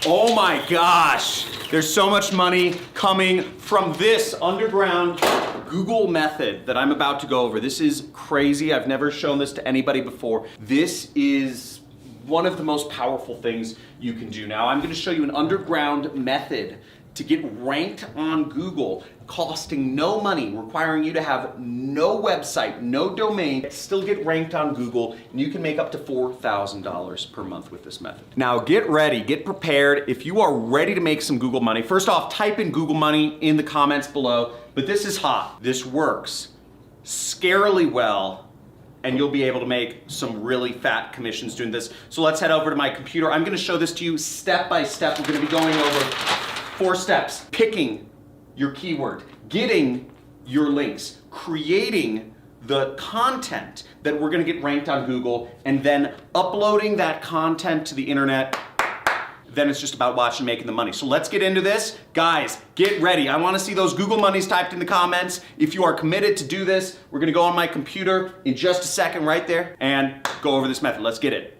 Oh my gosh, there's so much money coming from this underground Google method that I'm about to go over. This is crazy. I've never shown this to anybody before. This is one of the most powerful things you can do. Now, I'm going to show you an underground method to get ranked on Google, costing no money, requiring you to have no website, no domain, still get ranked on Google, and you can make up to $4,000 per month with this method. Now get ready, get prepared. If you are ready to make some Google money, first off, type in Google money in the comments below, but this is hot. This works scarily well, and you'll be able to make some really fat commissions doing this. So let's head over to my computer. I'm gonna show this to you step by step. We're gonna be going over 4 steps: picking your keyword, getting your links, creating the content that we're gonna get ranked on Google, and then uploading that content to the internet. Then it's just about watching and making the money. So let's get into this. Guys, get ready. I wanna see those Google monies typed in the comments. If you are committed to do this, we're gonna go on my computer in just a second right there and go over this method. Let's get it.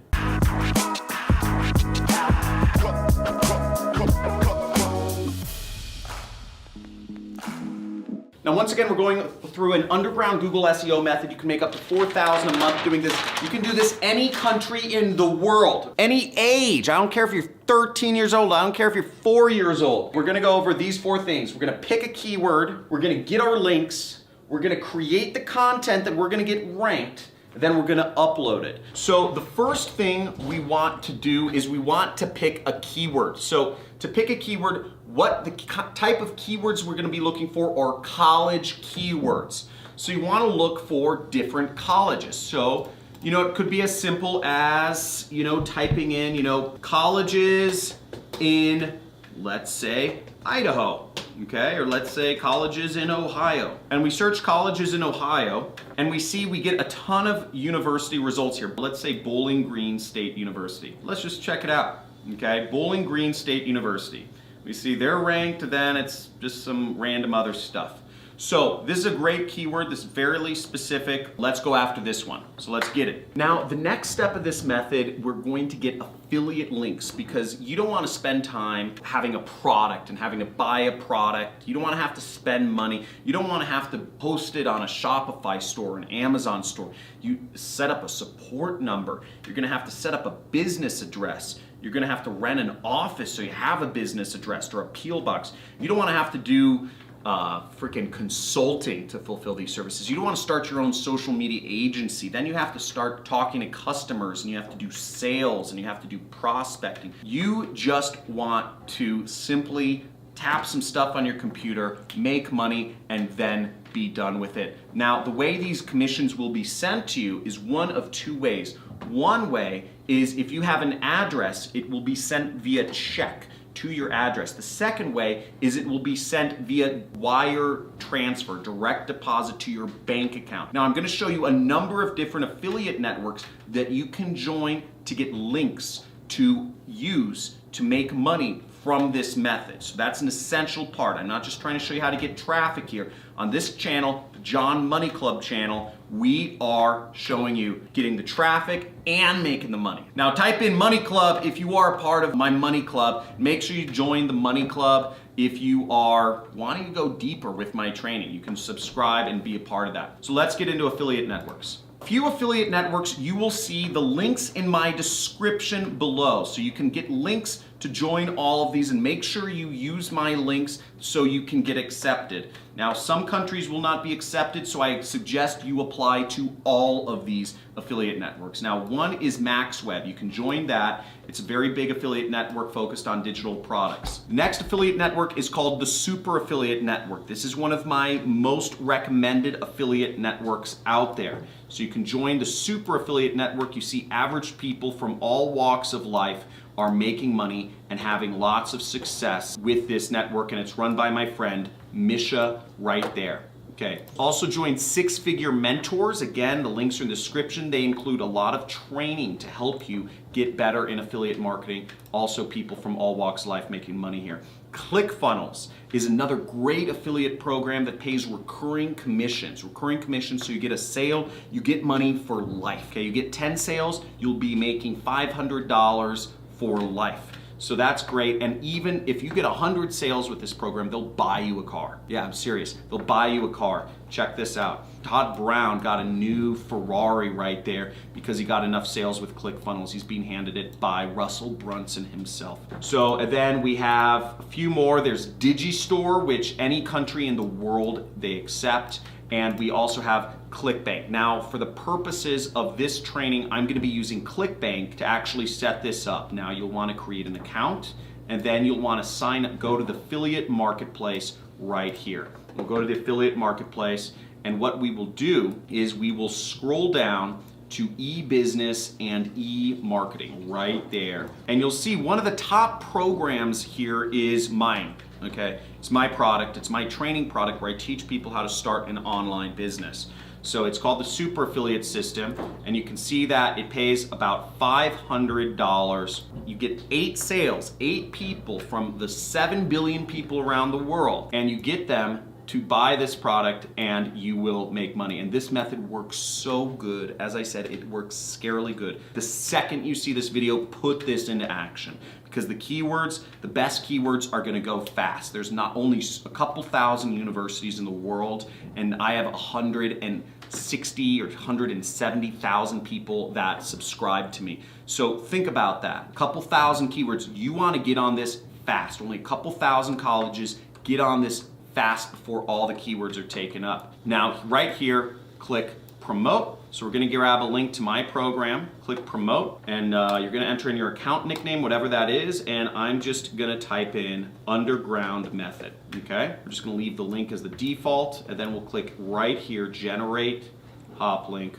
Now, once again, we're going through an underground Google SEO method. You can make up to $4,000 a month doing this. You can do this any country in the world, any age. I don't care if you're 13 years old. I don't care if you're 4 years old. We're gonna go over these 4 things. We're gonna pick a keyword. We're gonna get our links. We're gonna create the content that we're gonna get ranked. Then we're gonna upload it. So the first thing we want to do is we want to pick a keyword. So to pick a keyword, what the type of keywords we're gonna be looking for are college keywords. So you wanna look for different colleges. So, it could be as simple as, typing in, colleges in, let's say, Idaho. Okay, or let's say colleges in Ohio. And we search colleges in Ohio, and we see we get a ton of university results here. Let's say Bowling Green State University. Let's just check it out, okay? Bowling Green State University. We see they're ranked, then it's just some random other stuff. So this is a great keyword. This is fairly specific. Let's go after this one. So let's get it. Now, the next step of this method, we're going to get affiliate links, because you don't want to spend time having a product and having to buy a product. You don't want to have to spend money. You don't want to have to post it on a Shopify store, an Amazon store. You set up a support number. You're going to have to set up a business address. You're going to have to rent an office so you have a business address or a PO box. You don't want to have to do freaking consulting to fulfill these services. You don't want to start your own social media agency. Then you have to start talking to customers, and you have to do sales, and you have to do prospecting. You just want to simply tap some stuff on your computer, make money, and then be done with it. Now, the way these commissions will be sent to you is one of 2 ways. One way is if you have an address, it will be sent via check to your address. The second way is it will be sent via wire transfer, direct deposit to your bank account. Now, I'm going to show you a number of different affiliate networks that you can join to get links to use to make money from this method. So that's an essential part. I'm not just trying to show you how to get traffic here. On this channel, the John Money Club channel, we are showing you getting the traffic and making the money. Now type in Money Club if you are a part of my Money Club. Make sure you join the Money Club if you are wanting to go deeper with my training. You can subscribe and be a part of that. So let's get into affiliate networks. Few affiliate networks, you will see the links in my description below. So you can get links to join all of these, and make sure you use my links so you can get accepted. Now, some countries will not be accepted, so I suggest you apply to all of these affiliate networks. Now, one is MaxWeb. You can join that. It's a very big affiliate network focused on digital products. The next affiliate network is called the Super Affiliate Network. This is one of my most recommended affiliate networks out there. So you can join the Super Affiliate Network. You see average people from all walks of life are making money and having lots of success with this network, and it's run by my friend Misha right there. Okay. Also join 6-Figure Mentors. Again, the links are in the description. They include a lot of training to help you get better in affiliate marketing. Also, people from all walks of life making money here. ClickFunnels is another great affiliate program that pays recurring commissions. Recurring commissions, so you get a sale, you get money for life. Okay, you get 10 sales, you'll be making $500 for life. So that's great. And even if you get 100 sales with this program, they'll buy you a car. Yeah, I'm serious. They'll buy you a car. Check this out. Todd Brown got a new Ferrari right there because he got enough sales with ClickFunnels. He's being handed it by Russell Brunson himself. So and then we have a few more. There's Digistore, which any country in the world they accept. And we also have ClickBank. Now, for the purposes of this training, I'm gonna be using ClickBank to actually set this up. Now, you'll wanna create an account, and then you'll wanna sign up, go to the affiliate marketplace right here. We'll go to the affiliate marketplace, and what we will do is we will scroll down to e-business and e-marketing right there. And you'll see one of the top programs here is mine. Okay, it's my product, it's my training product where I teach people how to start an online business. So it's called the Super Affiliate System, and you can see that it pays about $500. You get 8 sales, 8 people from the 7 billion people around the world, and you get them to buy this product and you will make money. And this method works so good. As I said, it works scarily good. The second you see this video, put this into action because the keywords, the best keywords are gonna go fast. There's not only a couple thousand universities in the world, and I have 160 or 170,000 people that subscribe to me. So think about that. A couple thousand keywords. You wanna get on this fast. Only a couple thousand colleges get on this fast before all the keywords are taken up. Now, right here, click promote. So we're gonna grab a link to my program, click promote, and you're gonna enter in your account nickname, whatever that is, and I'm just gonna type in underground method, okay? We're just gonna leave the link as the default, and then we'll click right here, generate hop link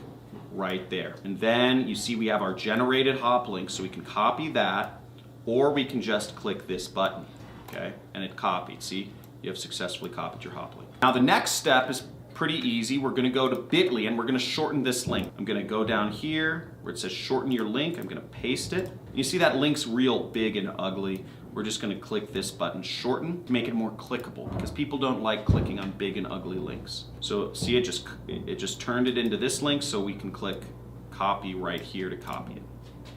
right there. And then you see we have our generated hop link, so we can copy that, or we can just click this button, okay? And it copied, see? You have successfully copied your hop link. Now the next step is pretty easy. We're gonna go to bit.ly and we're gonna shorten this link. I'm gonna go down here where it says shorten your link. I'm gonna paste it. You see that link's real big and ugly. We're just gonna click this button, shorten, to make it more clickable because people don't like clicking on big and ugly links. So see, it just turned it into this link, so we can click copy right here to copy it.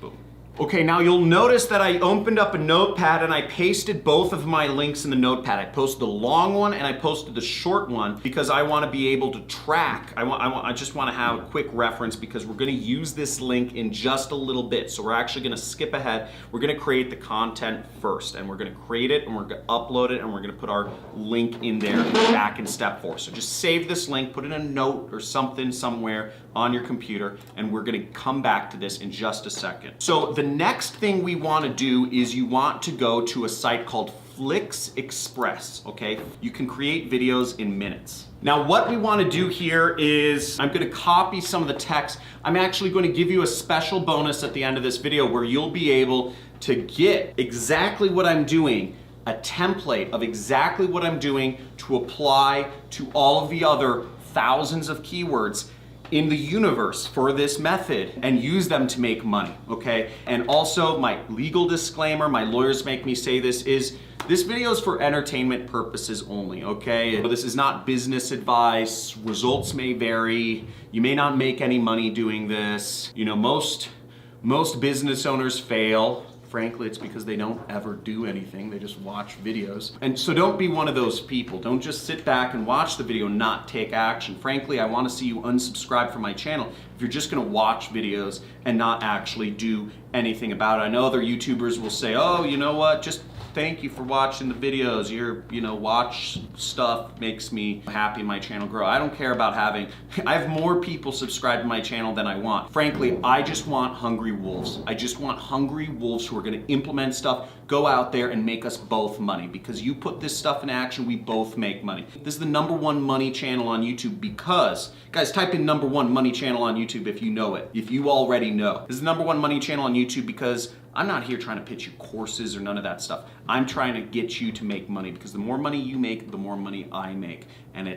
Boom. Okay, now you'll notice that I opened up a notepad and I pasted both of my links in the notepad. I posted the long one and I posted the short one because I want to be able to track. I just want to have a quick reference because we're going to use this link in just a little bit. So we're actually going to skip ahead. We're going to create the content first, and we're going to create it and we're going to upload it and we're going to put our link in there back in step 4. So just save this link, put in a note or something somewhere on your computer, and we're going to come back to this in just a second. So the next thing we want to do is you want to go to a site called Flix Express, okay? You can create videos in minutes. Now what we want to do here is I'm going to copy some of the text. I'm actually going to give you a special bonus at the end of this video where you'll be able to get exactly what I'm doing, a template of exactly what I'm doing to apply to all of the other thousands of keywords in the universe for this method and use them to make money, okay? And also my legal disclaimer, my lawyers make me say this, is this video is for entertainment purposes only, okay? This is not business advice. Results may vary. You may not make any money doing this. You know, most business owners fail. Frankly, it's because they don't ever do anything. They just watch videos. And so don't be one of those people. Don't just sit back and watch the video and not take action. Frankly, I want to see you unsubscribe from my channel if you're just going to watch videos and not actually do anything about it. I know other YouTubers will say, oh, you know what, just thank you for watching the videos. Watch stuff makes me happy, my channel grow. I don't care about I have more people subscribe to my channel than I want. Frankly, I just want hungry wolves. I just want hungry wolves who are gonna implement stuff, go out there and make us both money. Because you put this stuff in action, we both make money. This is the #1 money channel on YouTube because, guys, type in #1 money channel on YouTube if you know it, if you already know. This is the #1 money channel on YouTube because I'm not here trying to pitch you courses or none of that stuff. I'm trying to get you to make money because the more money you make, the more money I make. And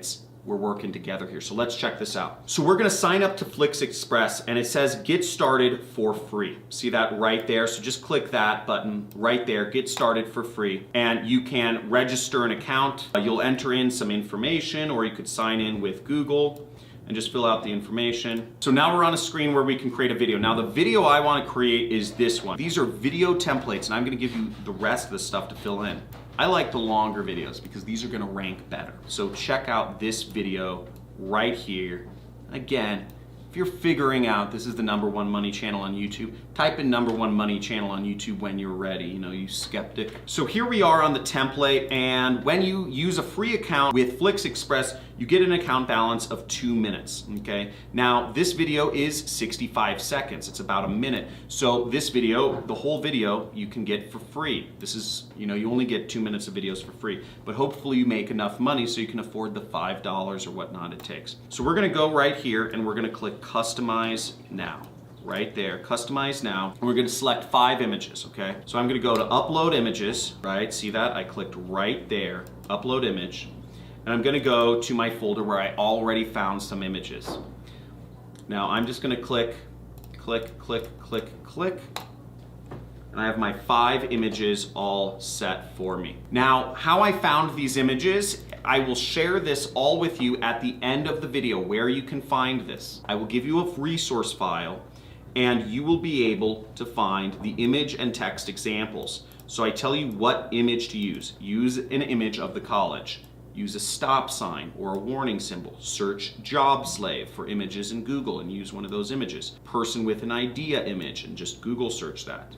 we're working together here. So let's check this out. So we're gonna sign up to Flix Express and it says get started for free. See that right there? So just click that button right there, get started for free. And you can register an account. You'll enter in some information or you could sign in with Google. and just fill out the information. So now we're on a screen where we can create a video. Now the video I want to create is this one. These are video templates, and I'm going to give you the rest of the stuff to fill in. I like the longer videos because these are going to rank better. So check out this video right here. Again, if you're figuring out this is the #1 money channel on YouTube, type in #1 money channel on YouTube when you're ready, you skeptic. So here we are on the template, and when you use a free account with FlixExpress, you get an account balance of 2 minutes, okay? Now, this video is 65 seconds. It's about a minute. So this video, the whole video, you can get for free. This is, you only get 2 minutes of videos for free, but hopefully you make enough money so you can afford the $5 or whatnot it takes. So we're gonna go right here and we're gonna click Customize Now. Right there, Customize Now. And we're gonna select 5 images, okay? So I'm gonna go to Upload Images, right? See that? I clicked right there, Upload Image. And I'm gonna go to my folder where I already found some images. Now I'm just gonna click, click, click, click, click. And I have my 5 images all set for me. Now, how I found these images, I will share this all with you at the end of the video where you can find this. I will give you a resource file and you will be able to find the image and text examples. So I tell you what image to use. Use an image of the college. Use a stop sign or a warning symbol. Search job slave for images in Google and use one of those images. Person with an idea image and just Google search that,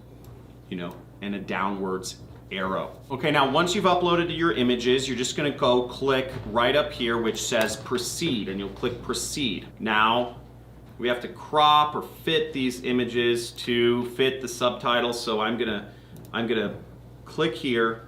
and a downwards arrow. Okay, now once you've uploaded your images, you're just gonna go click right up here which says proceed, and you'll click proceed. Now, we have to crop or fit these images to fit the subtitles, so I'm gonna click here.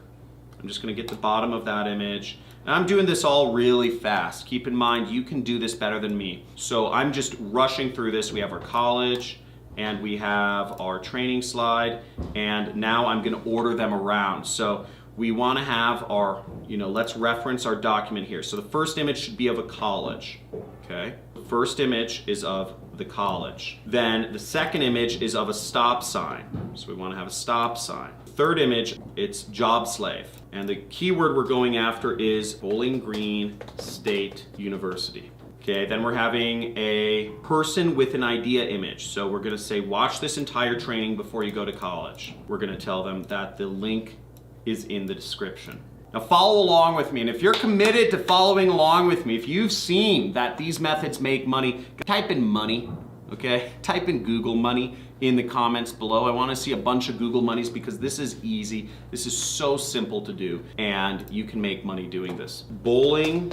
I'm just gonna get the bottom of that image. And I'm doing this all really fast. Keep in mind, you can do this better than me. So I'm just rushing through this. We have our college, and we have our training slide, and now I'm gonna order them around. So we wanna have our, let's reference our document here. So the first image should be of a college, okay? The first image is of the college. Then the second image is of a stop sign. So we wanna have a stop sign. Third image, it's job slave. And the keyword we're going after is Bowling Green State University. Okay, then we're having a person with an idea image. So we're gonna say, watch this entire training before you go to college. We're gonna tell them that the link is in the description. Now follow along with me, and if you're committed to following along with me, if you've seen that these methods make money, type in money, okay? Type in Google money in the comments below. I wanna see a bunch of Google monies because this is easy. This is so simple to do, and you can make money doing this. Bowling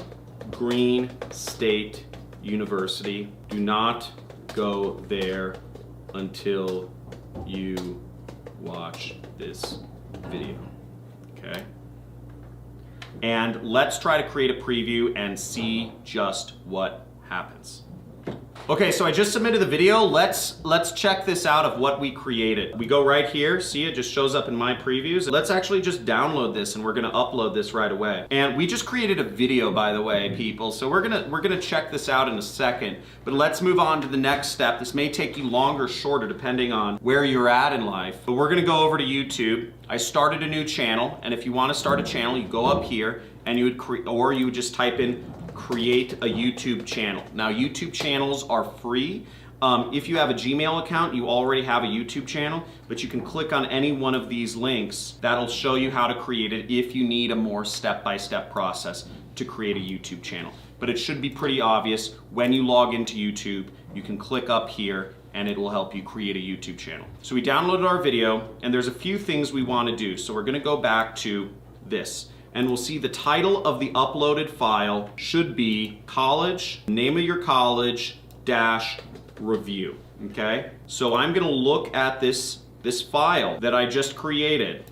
Green State University. Do not go there until you watch this video, okay? And let's try to create a preview and see just what happens. Okay, so I just submitted the video. Let's check this out of what we created. We go right here, see it just shows up in my previews. Let's actually just download this and we're gonna upload this right away. And we just created a video, by the way, people. So we're gonna check this out in a second, but let's move on to the next step. This may take you longer or shorter depending on where you're at in life, but we're gonna go over to YouTube. I started a new channel, and if you wanna start a channel, you go up here and you would just type in create a YouTube channel. Now YouTube channels are free. If you have a Gmail account, you already have a YouTube channel, but you can click on any one of these links. That'll show you how to create it if you need a more step-by-step process to create a YouTube channel. But it should be pretty obvious. When you log into YouTube, you can click up here and it will help you create a YouTube channel. So we downloaded our video, and there's a few things we want to do. So we're gonna go back to this. And we'll see the title of the uploaded file should be college, name of your college, -review, okay? So I'm gonna look at this file that I just created,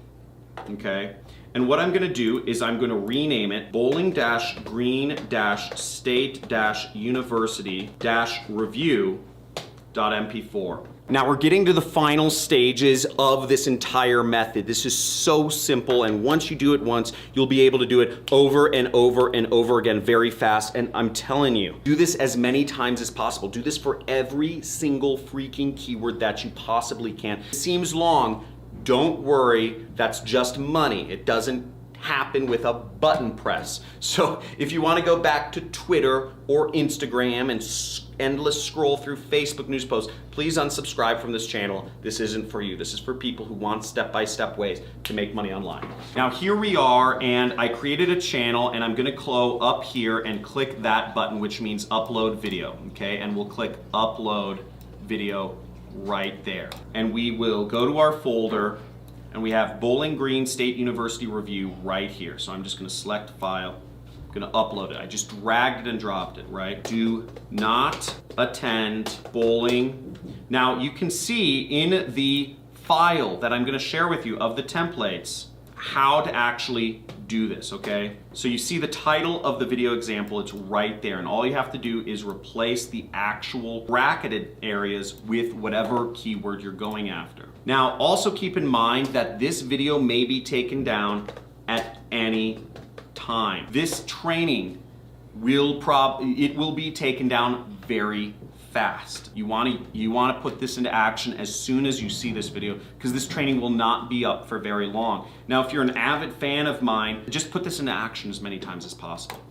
okay? And what I'm gonna do is I'm gonna rename it bowling-green-state-university-review.mp4. Now we're getting to the final stages of this entire method. This is so simple, and once you do it once, you'll be able to do it over and over and over again very fast. And I'm telling you, do this as many times as possible. Do this for every single freaking keyword that you possibly can. It seems long, don't worry, that's just money. It doesn't happen with a button press. So if you want to go back to Twitter or Instagram and endless scroll through Facebook news posts, please unsubscribe from this channel. This isn't for you. This is for people who want step-by-step ways to make money online. Now here we are, and I created a channel, and I'm gonna go up here and click that button, which means upload video, okay? And we'll click upload video right there. And we will go to our folder, and we have Bowling Green State University Review right here. So I'm just gonna select file, I'm gonna upload it. I just dragged it and dropped it, right? Do not attend bowling. Now you can see in the file that I'm gonna share with you of the templates how to actually do this, okay? So you see the title of the video example, it's right there, and all you have to do is replace the actual bracketed areas with whatever keyword you're going after. Now, also keep in mind that this video may be taken down at any time. This training will be taken down very fast. You want to put this into action as soon as you see this video, because this training will not be up for very long. Now, if you're an avid fan of mine, just put this into action as many times as possible.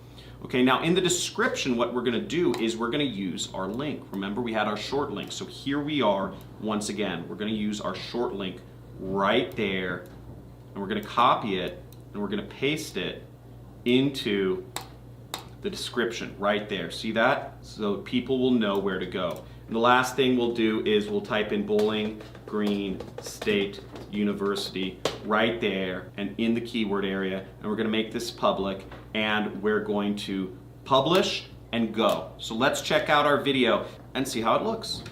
Okay, now in the description, what we're gonna do is we're gonna use our link. Remember, we had our short link. So here we are, once again, we're gonna use our short link right there, and we're gonna copy it, and we're gonna paste it into the description right there. See that? So people will know where to go. And the last thing we'll do is we'll type in Bowling Green State University right there and in the keyword area, and we're gonna make this public, and we're going to publish and go. So let's check out our video and see how it looks.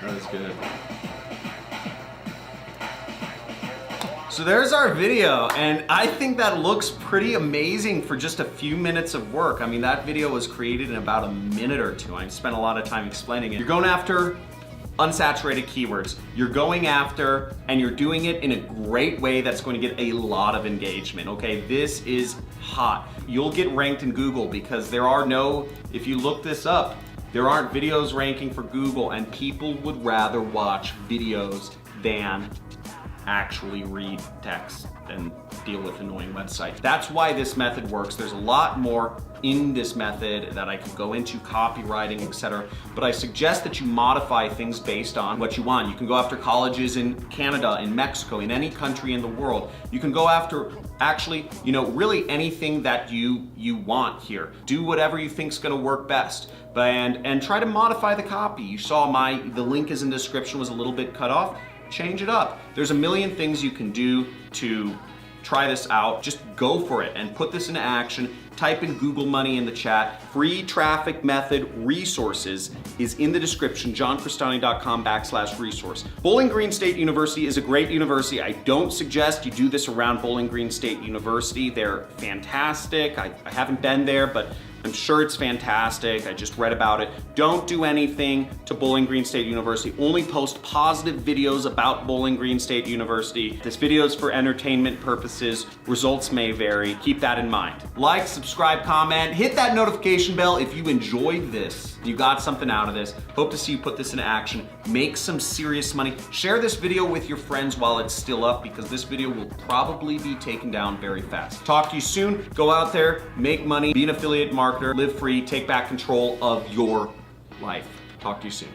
That was good. So there's our video, and I think that looks pretty amazing for just a few minutes of work. I mean, that video was created in about a minute or two. I spent a lot of time explaining it. You're going after unsaturated keywords. You're going after, and you're doing it in a great way that's going to get a lot of engagement, okay? This is hot. You'll get ranked in Google because there are no, if you look this up, there aren't videos ranking for Google, and people would rather watch videos than actually read text and deal with annoying websites. That's why this method works. There's a lot more in this method that I could go into, copywriting, etc. But I suggest that you modify things based on what you want. You can go after colleges in Canada, in Mexico, in any country in the world. You can go after actually, really anything that you want here. Do whatever you think's gonna work best. And try to modify the copy. You saw the link is in the description was a little bit cut off. Change it up. There's a million things you can do to try this out. Just go for it and put this into action. Type in Google money in the chat. Free traffic method resources is in the description, johncrestani.com/resource. Bowling Green State University is a great university. I don't suggest you do this around Bowling Green State University. They're fantastic. I haven't been there, but I'm sure it's fantastic. I just read about it. Don't do anything to Bowling Green State University. Only post positive videos about Bowling Green State University. This video is for entertainment purposes. Results may vary. Keep that in mind. Like, subscribe, comment, hit that notification bell if you enjoyed this. You got something out of this. Hope to see you put this into action. Make some serious money. Share this video with your friends while it's still up, because this video will probably be taken down very fast. Talk to you soon. Go out there, make money, be an affiliate marketer, live free, take back control of your life. Talk to you soon.